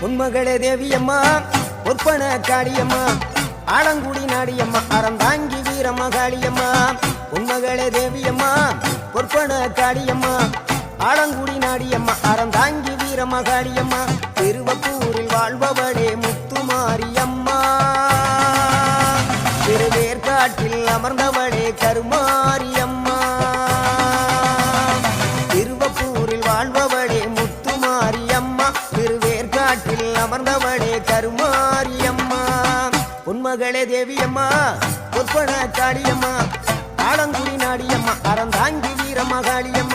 உன்மகளே தேவியம்மா பொற்பன காளியம்மா ஆலங்குடி நாடியம்மா அறந்தாங்கி வீரமகாளியம்மா உன்மகளே தேவியம்மா பொற்பன காளியம்மா ஆலங்குடி நாடியம்மா அறந்தாங்கி வீரமகாளியம்மா திருவப்பூரில் வாழ்பவளே முத்துமாரியம்மா திருவேற்காட்டில் அமர்ந்தவளே கருமாரியம்மா திருவப்பூரில் வாழ்பவளே முத்துமாரியம்மா திருவேற்காட்டில் அமர்ந்தவளே கருமாரியம்மா உன்மகளே தேவியம்மா பொற்பன காளியம்மா ஆலங்குடி நாடியம்மா அறந்தாங்கி வீரமகாளியம்மா